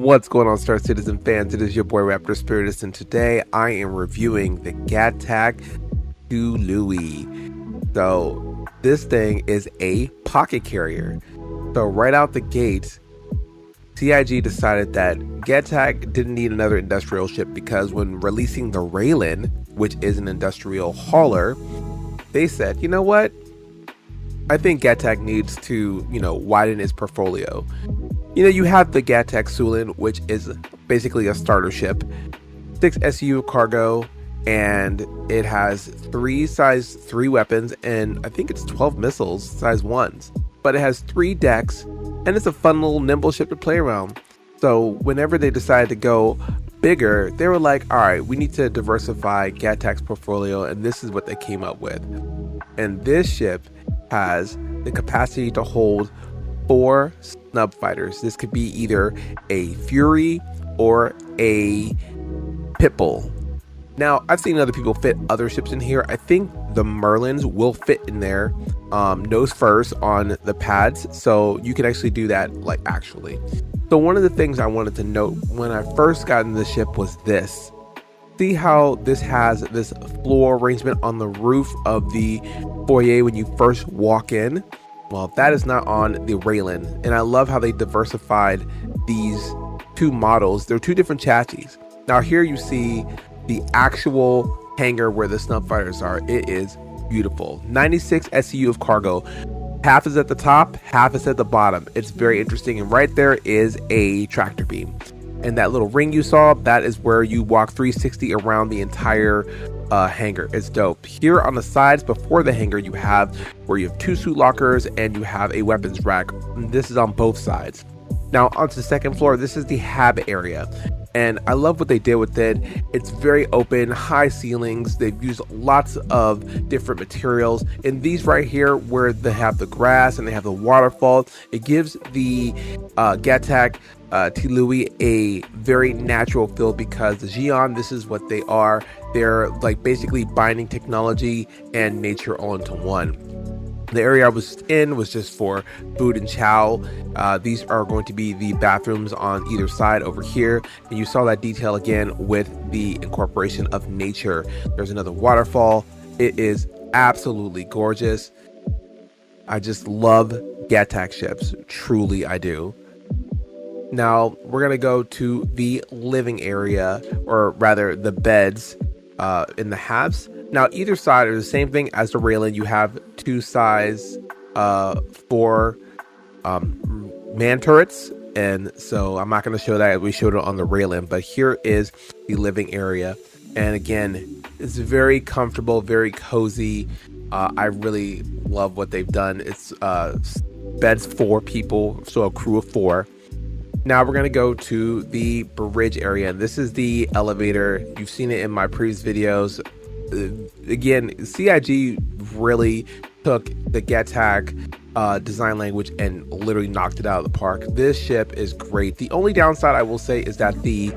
What's going on, Star Citizen fans? It is your boy Raptor Spiritus, and today I am reviewing the Gatac Tyilui. So this thing is a pocket carrier. So right out the gate, CIG decided that Gatac didn't need another industrial ship because when releasing the Referral, which is an industrial hauler, they said, you know what? I think Gatac needs to, widen its portfolio. You have the Gatac Sulin, which is basically a starter ship, 6 SU cargo, and it has 3 size 3 weapons, and I think it's 12 missiles, size 1s. But it has 3 decks, and it's a fun little nimble ship to play around. So whenever they decided to go bigger, they were like, all right, we need to diversify Gatac's portfolio, and this is what they came up with. And this ship has the capacity to hold 4 snub fighters. This could be either a Fury or a Pitbull. Now, I've seen other people fit other ships in here. I think the Merlins will fit in there, nose first on the pads, so you can actually do that actually. So one of the things I wanted to note when I first got into the ship was this. See how this has this floor arrangement on the roof of the foyer when you first walk in? Well, that is not on the Referral, and I love how they diversified these 2 models. They're 2 different chassis. Now here you see the actual hangar where the snub fighters are. It is beautiful. 96 SCU of cargo. Half is at the top, half is at the bottom. It's very interesting, and right there is a tractor beam. And that little ring you saw, that is where you walk 360 around the entire hangar. It's dope. Here on the sides before the hangar, you have 2 suit lockers and you have a weapons rack. This is on both sides. Now onto the second floor, this is the hab area. And I love what they did with it. It's very open, high ceilings. They've used lots of different materials. And these right here, where they have the grass and they have the waterfall, it gives the Gatac Tyilui a very natural feel because the Xi'an, this is what they are. They're basically binding technology and nature all into one. The area I was in was just for food and chow. These are going to be the bathrooms on either side over here. And you saw that detail again with the incorporation of nature. There's another waterfall. It is absolutely gorgeous. I just love Gatac ships. Truly, I do. Now we're going to go to the living area, or rather the beds in the halves. Now either side are the same thing as the Referral. You have 2 size 4 man turrets, and so I'm not going to show that. We showed it on the Referral, but here is the living area, and again, it's very comfortable, very cozy. I really love what they've done. It's beds 4 people, so a crew of 4. Now we're going to go to the bridge area, and this is the elevator. You've seen it in my previous videos. Again, CIG really took the Gatac design language and literally knocked it out of the park. This ship is great. The only downside I will say is that the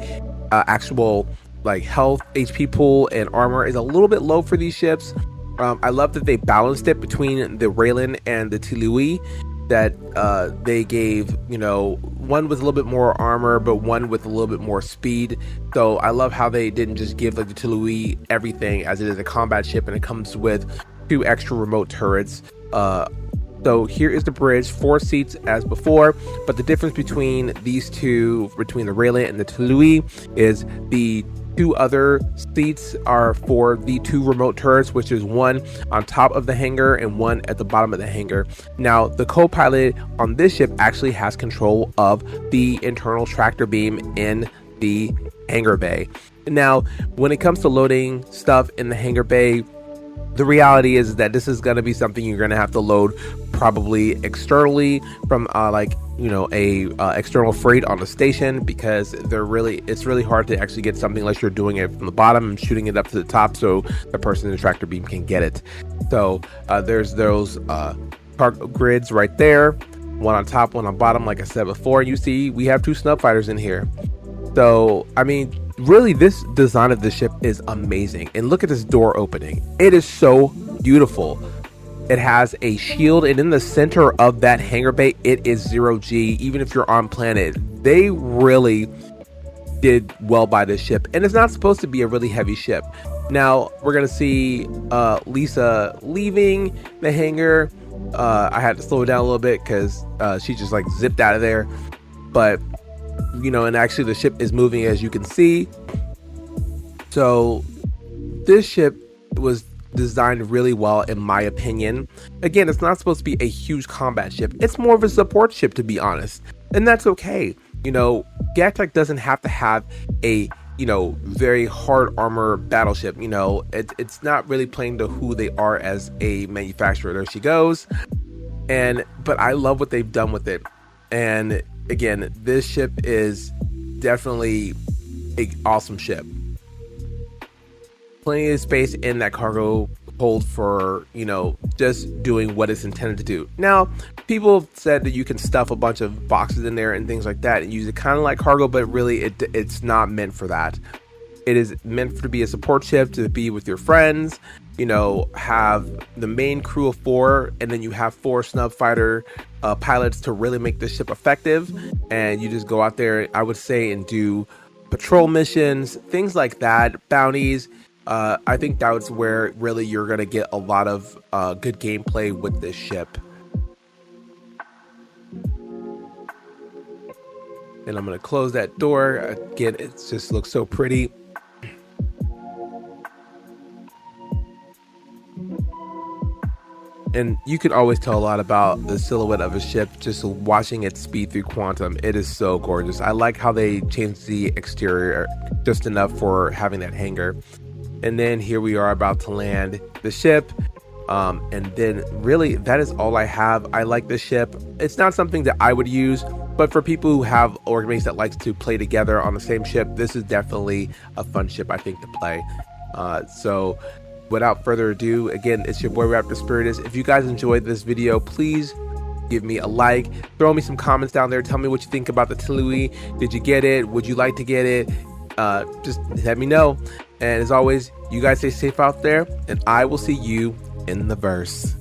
actual health, HP pool, and armor is a little bit low for these ships. I love that they balanced it between the Referral and the Tyilui, that they gave, one with a little bit more armor, but one with a little bit more speed. So I love how they didn't just give the Tyilui everything, as it is a combat ship and it comes with 2 extra remote turrets. So here is the bridge, 4 seats as before, but the difference between these two, between the Referral and the Tyilui, is the 2 other seats are for the 2 remote turrets, which is one on top of the hangar and one at the bottom of the hangar. Now, the co-pilot on this ship actually has control of the internal tractor beam in the hangar bay. Now, when it comes to loading stuff in the hangar bay, the reality is that this is going to be something you're going to have to load probably externally from external freight on the station, because it's really hard to actually get something unless you're doing it from the bottom and shooting it up to the top so the person in the tractor beam can get it. So there's those cargo grids right there, one on top, one on bottom. Like I said before, you see we have 2 snub fighters in here. So I mean, really, this design of the ship is amazing. And look at this door opening. It is so beautiful. It has a shield, and in the center of that hangar bay, it is 0G. Even if you're on planet, they really did well by this ship, and it's not supposed to be a really heavy ship. Now we're gonna see Lyessa leaving the hangar. I had to slow it down a little bit because she just like zipped out of there, but you know, and actually the ship is moving, as you can see. So this ship was designed really well, in my opinion. Again, it's not supposed to be a huge combat ship. It's more of a support ship, to be honest, and that's okay. You know, Gatac doesn't have to have a, you know, very hard armor battleship. You know, it's not really playing to who they are as a manufacturer. There she goes. But I love what they've done with it. And again, this ship is definitely an awesome ship. Plenty of space in that cargo hold for, you know, just doing what it's intended to do. Now, people have said that you can stuff a bunch of boxes in there and things like that and use it kind of like cargo, but really it's not meant for that. It is meant to be a support ship, to be with your friends, you know, have the main crew of 4, and then you have 4 snub fighter pilots to really make this ship effective. And you just go out there, I would say, and do patrol missions, things like that, bounties. I think that's where really you're going to get a lot of good gameplay with this ship. And I'm going to close that door. Again, it just looks so pretty. And you can always tell a lot about the silhouette of a ship just watching it speed through quantum. It is so gorgeous. I like how they changed the exterior just enough for having that hangar. And then here we are about to land the ship. And then really that is all I have. I like this ship. It's not something that I would use, but for people who have organizations that likes to play together on the same ship, this is definitely a fun ship, I think, to play. So without further ado, again, it's your boy Raptor Spiritus. If you guys enjoyed this video, please give me a like, throw me some comments down there, tell me what you think about the Tyilui. Did you get it? Would you like to get it? Just let me know. And as always, you guys stay safe out there, and I will see you in the verse.